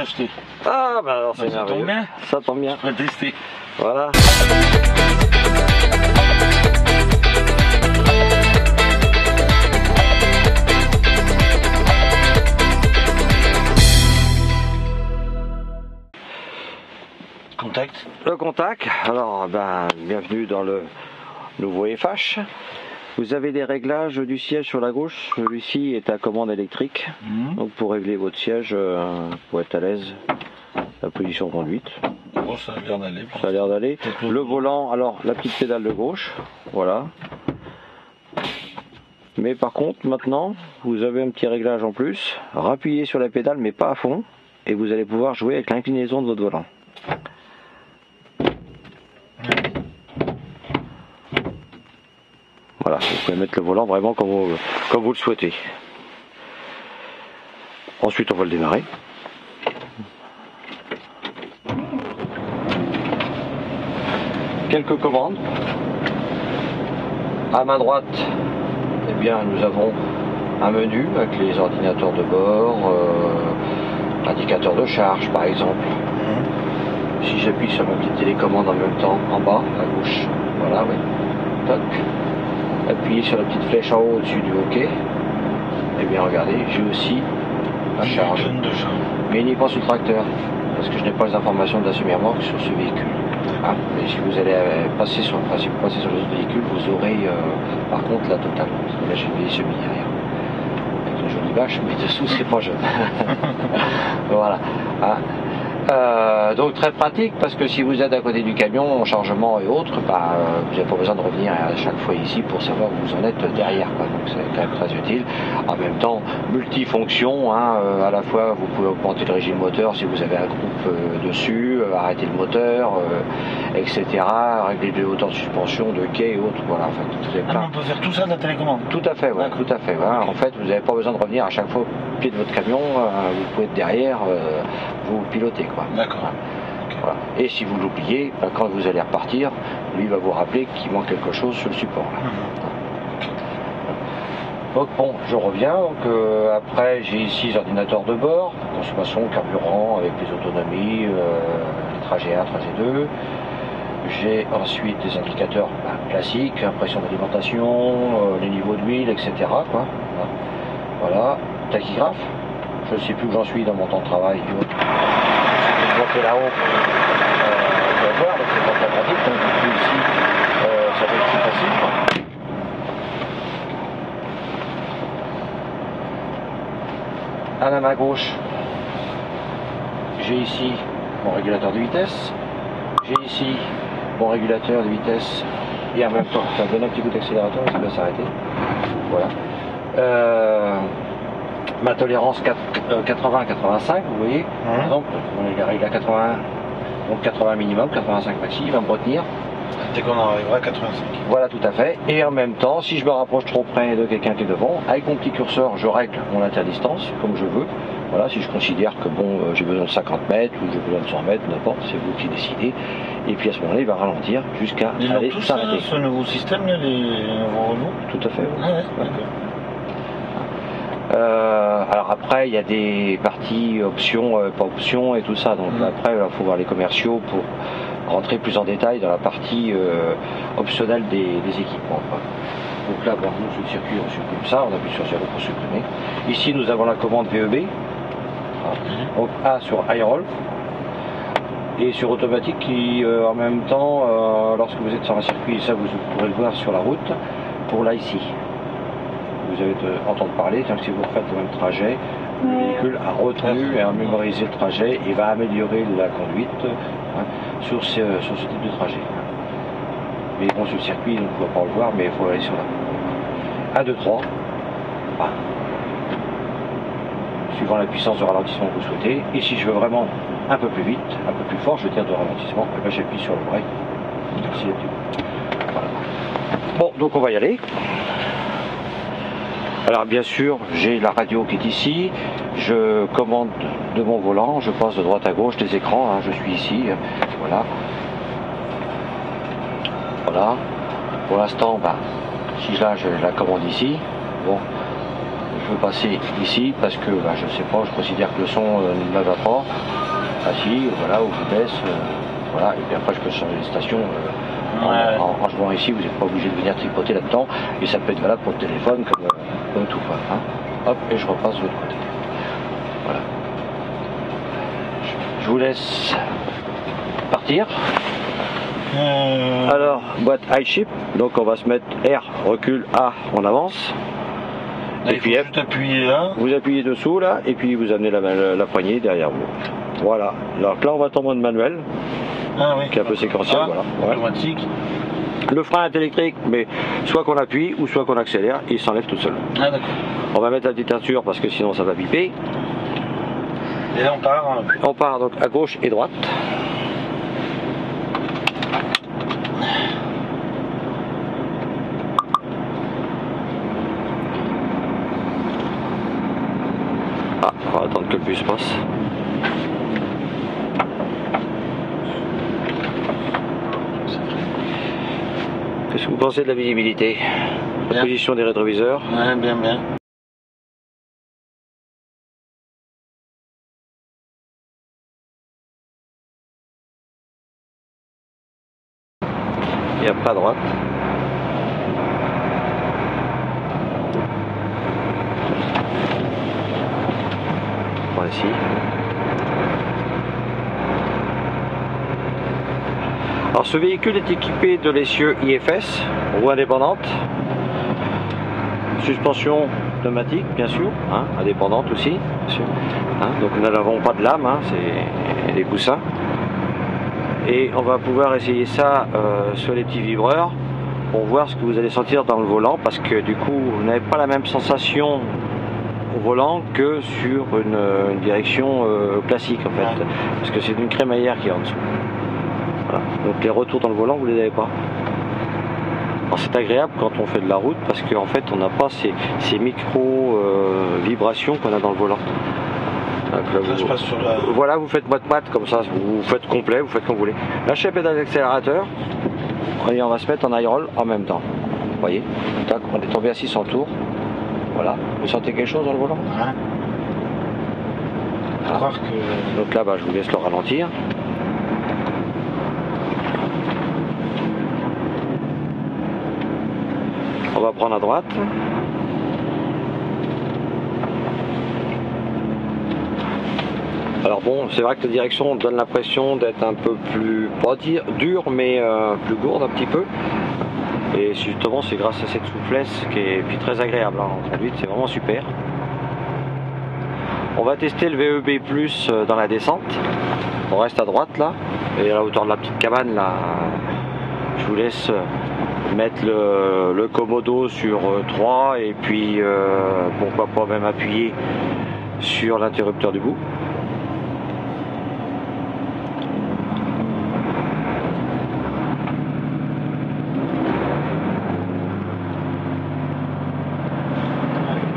acheté. Ah bah alors c'est Ça tombe bien. Ça tombe bien. Je vais le tester. Voilà. Contact. Le contact. Alors ben bienvenue dans le nouveau FH. Vous avez des réglages du siège sur la gauche. Celui-ci est à commande électrique. Donc pour régler votre siège, pour être à l'aise, la position conduite. Bon, ça a l'air d'aller. Ça a l'air d'aller. Le volant, alors la petite pédale de gauche, voilà. Mais par contre, maintenant, vous avez un petit réglage en plus. Rappuyez sur la pédale, mais pas à fond, et vous allez pouvoir jouer avec l'inclinaison de votre volant. Voilà, vous pouvez mettre le volant vraiment comme vous le souhaitez. Ensuite, on va le démarrer. Quelques commandes. À main droite, eh bien, nous avons un menu avec les ordinateurs de bord, indicateur de charge par exemple. Si j'appuie sur ma petite télécommande en même temps, en bas, à gauche, voilà, oui. Toc. Appuyez sur la petite flèche en haut au-dessus du OK. Et bien regardez, j'ai aussi la charge. Mais il n'y est pas sur le tracteur, parce que je n'ai pas les informations de la semi-remorque sur ce véhicule. Ah, mais si vous allez passer sur, si vous passez sur les autres véhicules, vous aurez par contre la totale. Parce que là j'ai une vieille semi derrière. Avec une jolie vache, mais dessous c'est pas jeune. Voilà. Ah. Donc très pratique parce que si vous êtes à côté du camion en chargement et autres, bah, vous n'avez pas besoin de revenir à chaque fois ici pour savoir où vous en êtes derrière, quoi. Donc c'est quand même très utile. En même temps, multifonction, hein, à la fois vous pouvez augmenter le régime moteur si vous avez un groupe dessus, arrêter le moteur, etc. Régler les hauteurs de suspension, de quai et autres. Voilà, enfin, vous avez plein. On peut faire tout ça de la télécommande. Tout à fait, ouais, tout à fait. Voilà. En fait, vous n'avez pas besoin de revenir à chaque fois au pied de votre camion, vous pouvez être derrière, vous pilotez, quoi. D'accord. Okay. Voilà. Et si vous l'oubliez, quand vous allez repartir, lui va vous rappeler qu'il manque quelque chose sur le support. Là. Donc bon, je reviens. Donc après, j'ai ici les ordinateurs de bord, consommation, carburant, avec les autonomies, les trajets 1, trajet 2. J'ai ensuite des indicateurs classiques, pression d'alimentation, les niveaux d'huile, etc. Quoi. Voilà, tachygraphe. Je ne sais plus où j'en suis dans mon temps de travail. Je vais monter là-haut, on va voir, donc c'est pas très pratique. Donc du coup ici, ça va être plus facile. Quoi. À la main gauche, j'ai ici mon régulateur de vitesse. J'ai ici mon régulateur de vitesse et en même temps, ça donne un petit coup d'accélérateur, ça va s'arrêter. Voilà. Ma tolérance 80-85, vous voyez. Par exemple, on est réglé à 80, donc 80 minimum, 85 maxi, il va me retenir. Dès qu'on en arrivera à 85. Voilà, tout à fait. Et en même temps, si je me rapproche trop près de quelqu'un qui est devant, avec mon petit curseur, je règle mon interdistance comme je veux. Voilà, si je considère que bon, j'ai besoin de 50 mètres ou j'ai besoin de 100 mètres, n'importe, c'est vous qui décidez. Et puis à ce moment-là, il va ralentir jusqu'à aller s'arrêter. Ce nouveau système, là, les nouveaux Renault. Tout à fait. Ah ouais, d'accord. Alors après, il y a des parties options, pas options et tout ça. Donc après, il faut voir les commerciaux pour rentrer plus en détail dans la partie optionnelle des équipements. Quoi. Donc là, bon, nous, sur le circuit, on supprime ça. On appuie sur 0 pour supprimer. Ici, nous avons la commande VEB. Donc A sur High Roll. Et sur automatique qui, en même temps, lorsque vous êtes sur un circuit, ça vous pourrez le voir sur la route, pour là ici. Vous allez entendre parler, si vous refaites le même trajet, le véhicule a retenu et a mémorisé le trajet et va améliorer la conduite sur ce type de trajet. Mais bon, sur le circuit, on ne peut pas le voir, mais il faut aller sur la 1, 2, 3. Ah. Suivant la puissance de ralentissement que vous souhaitez. Et si je veux vraiment un peu plus vite, un peu plus fort, je tire de ralentissement, et ben j'appuie sur le break. Voilà. Bon, donc on va y aller. Alors bien sûr, j'ai la radio qui est ici, je commande de mon volant, je passe de droite à gauche des écrans, hein, je suis ici, voilà. Voilà. Pour l'instant, si là je la commande ici, bon, peux passer ici parce que bah, je sais pas, je considère que le son ne va pas. Ah si, voilà, où je baisse, voilà, et puis après je peux changer de station. En jouant ici, vous n'êtes pas obligé de venir tripoter là-dedans, et ça peut être valable pour le téléphone comme tout quoi. Hein. Hop, et je repasse de l'autre côté. Voilà. Je vous laisse partir. Alors, boîte high shift, donc on va se mettre R, recul, A, on avance. Là, et puis F, juste appuyer là. vous appuyez dessous là, et puis vous amenez la poignée derrière vous. Voilà. Alors là, on va tomber en mode manuel. Ah oui. Qui est un peu séquentiel, voilà. Ouais. Automatique. Le frein est électrique, mais soit qu'on appuie ou soit qu'on accélère, il s'enlève tout seul. Ah d'accord. On va mettre la petite teinture parce que sinon ça va biper. Et là on part. On part donc à gauche et droite. Ah, on va attendre que le bus passe. Qu'est-ce que vous pensez de la visibilité? La position des rétroviseurs? Ouais, bien, bien. Et après à droite. Voici. Alors ce véhicule est équipé de l'essieu IFS, roue indépendante, suspension pneumatique bien sûr, hein, indépendante aussi, bien sûr. Hein, donc nous n'avons pas de lame, hein, c'est des coussins. Et on va pouvoir essayer ça sur les petits vibreurs pour voir ce que vous allez sentir dans le volant, parce que du coup vous n'avez pas la même sensation au volant que sur une direction classique en fait, parce que c'est une crémaillère qui est en dessous. Voilà. Donc les retours dans le volant vous ne les avez pas. Alors c'est agréable quand on fait de la route parce qu'en fait on n'a pas ces micro vibrations qu'on a dans le volant. Donc, là, je passe sur la... Voilà, vous faites moite-moite comme ça, vous faites complet, vous faites comme vous voulez. Lâchez la pédale d'accélérateur et on va se mettre en high roll en même temps. Vous voyez, tac, on est tombé à 600 tours. Voilà, vous sentez quelque chose dans le volant? Ouais. Ah. Croire que... Donc là, bah, je vous laisse le ralentir. On va prendre à droite. Alors bon, c'est vrai que la direction donne l'impression d'être un peu plus, pas dire dure, mais plus gourde un petit peu. Et justement, c'est grâce à cette souplesse qui est puis très agréable hein, en conduite, c'est vraiment super. On va tester le VEB+ dans la descente. On reste à droite là, et à la hauteur de la petite cabane là, je vous laisse mettre le Komodo sur 3 et puis pourquoi pas même appuyer sur l'interrupteur du bout.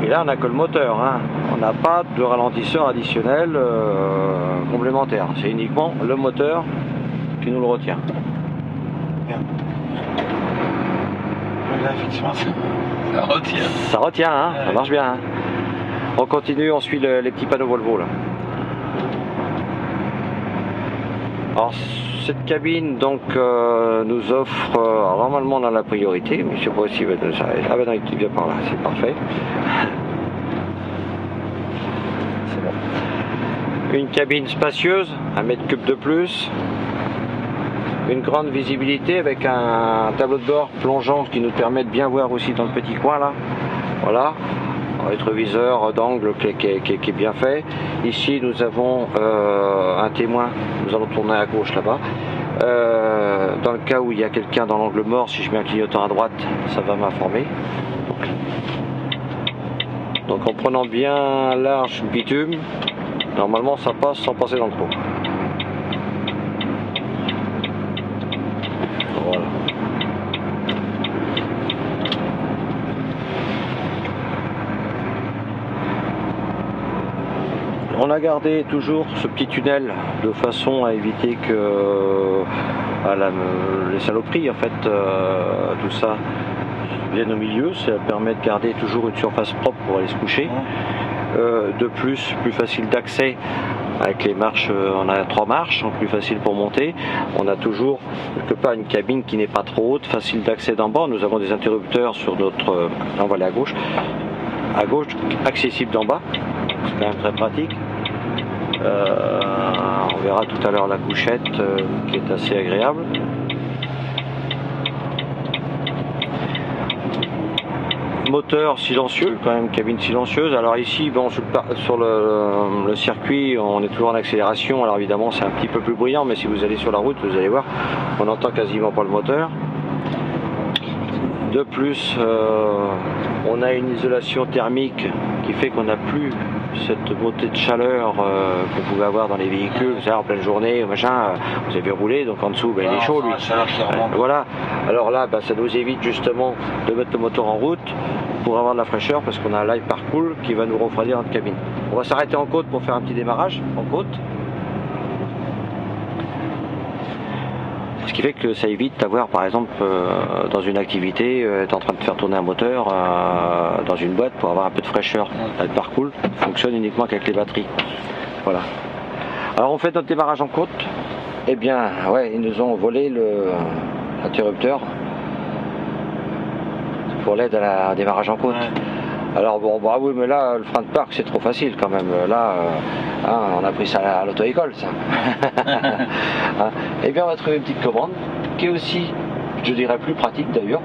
Et là on n'a que le moteur, hein. On n'a pas de ralentisseur additionnel complémentaire, c'est uniquement le moteur qui nous le retient. Bien. Là effectivement ça retient. Ça retient, hein, ça marche bien. Hein. On continue, on suit les petits panneaux Volvo là. Alors cette cabine donc nous offre, alors, normalement on a la priorité, mais je sais pas si ça. Ah ben non, il vient par là, c'est parfait. C'est bon. Une cabine spacieuse, 1 mètre cube de plus. Une grande visibilité avec un tableau de bord plongeant qui nous permet de bien voir aussi dans le petit coin là. Voilà. Un rétroviseur d'angle qui est bien fait. Ici nous avons un témoin, nous allons tourner à gauche là-bas. Dans le cas où il y a quelqu'un dans l'angle mort, si je mets un clignotant à droite, ça va m'informer. Donc en prenant bien large le bitume, normalement ça passe sans passer dans le trou. Voilà. On a gardé toujours ce petit tunnel de façon à éviter que les saloperies en fait, tout ça viennent au milieu, ça permet de garder toujours une surface propre pour aller se coucher. De plus facile d'accès avec les marches, on a 3 marches, donc plus facile pour monter. On a toujours quelque part une cabine qui n'est pas trop haute, facile d'accès d'en bas. Nous avons des interrupteurs sur notre, là on va aller à gauche, accessible d'en bas, c'est quand même très pratique. On verra tout à l'heure la couchette qui est assez agréable. Moteur silencieux, quand même cabine silencieuse. Alors ici, bon, sur le circuit, on est toujours en accélération. Alors évidemment, c'est un petit peu plus bruyant, mais si vous allez sur la route, vous allez voir, on n'entend quasiment pas le moteur. De plus, on a une isolation thermique qui fait qu'on n'a plus cette montée de chaleur qu'on pouvait avoir dans les véhicules, vous savez, en pleine journée, machin, vous avez roulé, donc en dessous, ben, il est chaud lui. Voilà. Alors là, ben, ça nous évite justement de mettre le moteur en route pour avoir de la fraîcheur, parce qu'on a un live parcours qui va nous refroidir notre cabine. On va s'arrêter en côte pour faire un petit démarrage en côte. Ce qui fait que ça évite d'avoir, par exemple, dans une activité, être en train de faire tourner un moteur dans une boîte pour avoir un peu de fraîcheur. Le parcours fonctionne uniquement avec les batteries. Voilà. Alors on fait notre démarrage en côte. Eh bien, ouais, ils nous ont volé l'interrupteur pour l'aide à démarrage en côte. Alors bon, bah oui, mais là, le frein de parc, c'est trop facile quand même. Là, on a pris ça à l'auto-école, ça. Eh bien, on va trouver une petite commande, qui est aussi, je dirais, plus pratique d'ailleurs.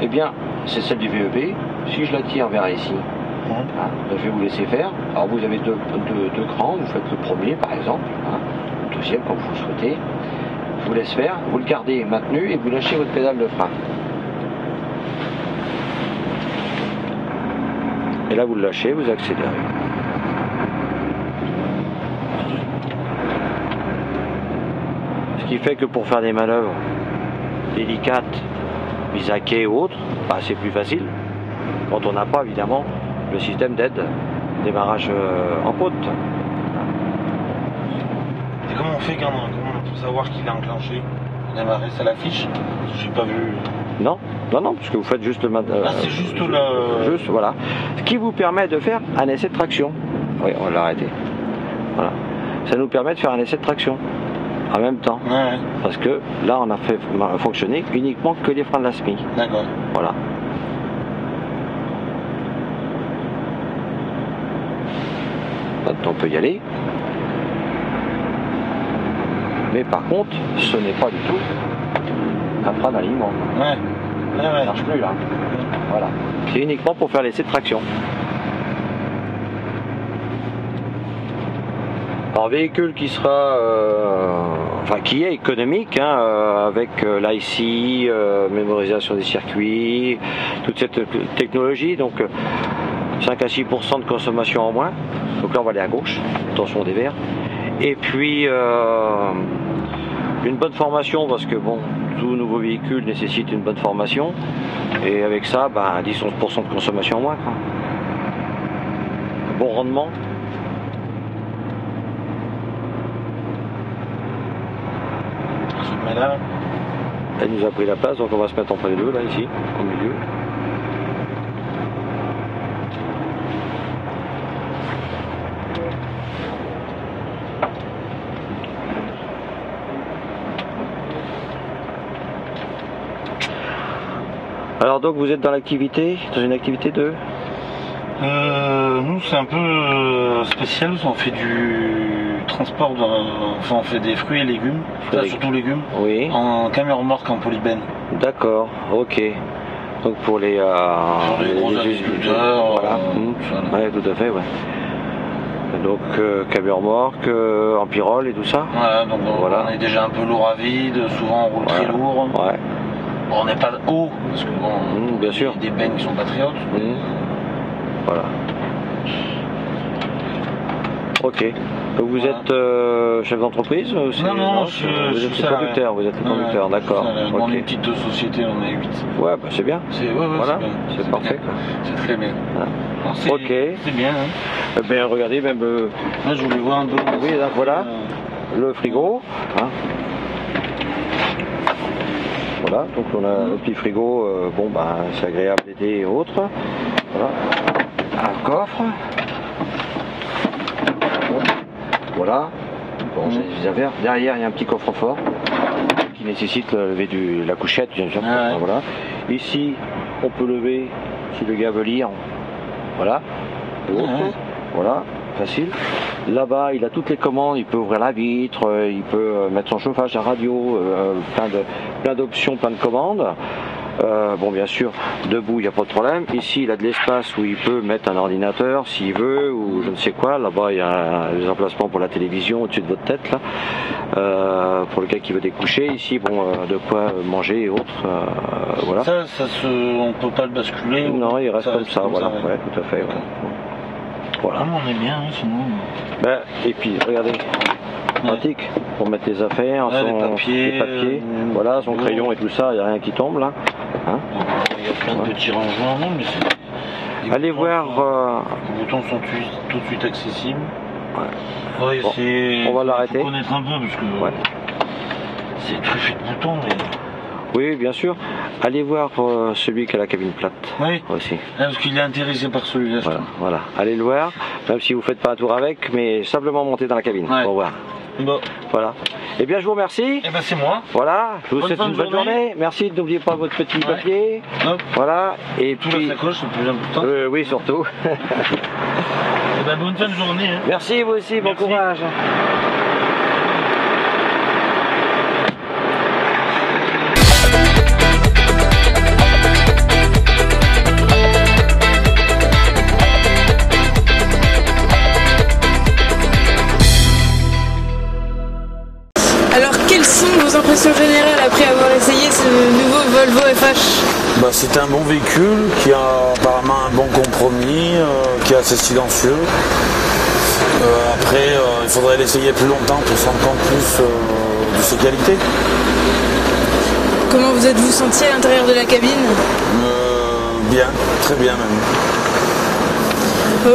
Eh bien, c'est celle du VEB. Si je la tire vers ici, je vais vous laisser faire. Alors, vous avez deux crans, vous faites le premier, par exemple, le deuxième, comme vous le souhaitez. Je vous laisse faire, vous le gardez maintenu et vous lâchez votre pédale de frein. Et là, vous le lâchez, vous accélérez. Ce qui fait que pour faire des manœuvres délicates, vis à quai ou autres, bah, c'est plus facile. Quand on n'a pas, évidemment, le système d'aide, démarrage en côte. Et comment on fait pour savoir qu'il est enclenché, démarrer, ça l'affiche? J'ai pas vu. Non, parce que vous faites juste le c'est juste le... Juste, voilà. Ce qui vous permet de faire un essai de traction. Oui, on va l'arrêter. Voilà. Ça nous permet de faire un essai de traction en même temps. Ouais. Parce que là, on a fait fonctionner uniquement que les freins de la SMI. D'accord. Voilà. Maintenant, on peut y aller. Mais par contre, ce n'est pas du tout un frein d'alignement. Ouais. Ça ne marche plus là. Voilà. C'est uniquement pour faire l'essai de traction. Alors véhicule qui sera, qui est économique, avec l'IC, mémorisation des circuits, toute cette technologie, donc 5 à 6% de consommation en moins. Donc là on va aller à gauche, attention des verres. Et puis une bonne formation, parce que bon, tout nouveau véhicule nécessite une bonne formation, et avec ça, 10-11% de consommation en moins, quoi. Bon rendement. Elle nous a pris la place, donc on va se mettre entre les deux, là, ici, au milieu. Alors donc vous êtes dans l'activité, dans une activité de... Nous c'est un peu spécial, on fait du transport, on fait des fruits et légumes, surtout légumes, oui. En camion remorque en polybène. D'accord, ok. Donc pour les gros agriculteurs, voilà. Ouais, tout à fait, ouais. Donc camion remorque, en pyrrole et tout ça. Voilà, donc voilà. On est déjà un peu lourd à vide, souvent on roule très lourd. Ouais. Bon, on n'est pas haut, parce que bon, bien sûr. Il y a des bennes qui sont pas très hautes. Voilà. Ok. Vous êtes chef d'entreprise? Non, vous êtes conducteur, vous êtes conducteur, d'accord. On est une petite société, on est 8. Ouais, c'est bien. Voilà, c'est parfait. C'est très bien. Ah. Ok. C'est bien. Eh bien, regardez, même... Là, je voulais voir un peu... Oui, là, voilà, le frigo. Voilà, donc on a le petit frigo, bon bah c'est agréable d'été et autres. Voilà, un coffre. Voilà, bon, j'ai les affaires. Derrière il y a un petit coffre-fort qui nécessite le lever de la couchette, bien sûr. Ah ouais. Voilà. Ici, on peut lever si le gars veut lire. Voilà. Voilà, facile. Là-bas, il a toutes les commandes, il peut ouvrir la vitre, il peut mettre son chauffage à radio, plein d'options, plein de commandes. Bon, bien sûr, debout, il n'y a pas de problème. Ici, il a de l'espace où il peut mettre un ordinateur s'il veut, ou je ne sais quoi. Là-bas, il y a des emplacements pour la télévision au-dessus de votre tête, là. Pour le gars qui veut découcher. Ici, bon, de quoi manger et autres. Voilà. On peut pas le basculer. Non, il reste comme ça, voilà. ouais. Ouais, tout à fait. Ouais. Voilà. Ah, on est bien, hein, sinon. Ben, et puis, regardez. Pratique pour mettre les affaires, les papiers, voilà, son crayon et tout ça, il n'y a rien qui tombe là. Hein, il y a plein de petits rangements, non, mais c'est... Allez voir. Les boutons sont tout de suite accessibles. Ouais. Bon, on va l'arrêter. Faut connaître un peu parce que c'est truffé de boutons, mais... Oui, bien sûr. Allez voir celui qui a la cabine plate. Oui. Aussi. Parce qu'il est intéressé par celui-là. Voilà. Allez le voir, même si vous faites pas un tour avec, mais simplement monter dans la cabine pour voir. Bon. Voilà. Eh bien, je vous remercie. Eh ben, c'est moi. Voilà. Je vous souhaite une bonne journée. Merci. N'oubliez pas votre petit papier. Hop. Voilà. Et tout puis. La sacoche, c'est le plus important. Oui, surtout. Eh ben, bonne fin de journée. Hein. Merci, vous aussi. Bon courage. Alors, quelles sont vos impressions générales après avoir essayé ce nouveau Volvo FH ? C'est un bon véhicule qui a apparemment un bon compromis, qui est assez silencieux. Après, il faudrait l'essayer plus longtemps pour se rendre compte plus de ses qualités. Comment vous êtes-vous senti à l'intérieur de la cabine ? Bien, très bien même.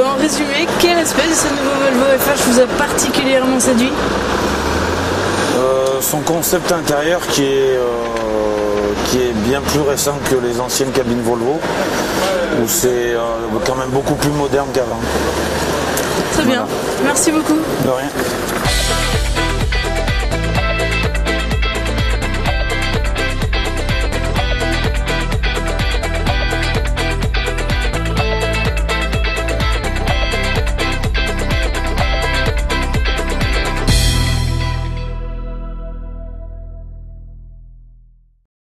En résumé, quel aspect de ce nouveau Volvo FH vous a particulièrement séduit ? Son concept intérieur qui est bien plus récent que les anciennes cabines Volvo, où c'est quand même beaucoup plus moderne qu'avant. Très bien, merci beaucoup. De rien.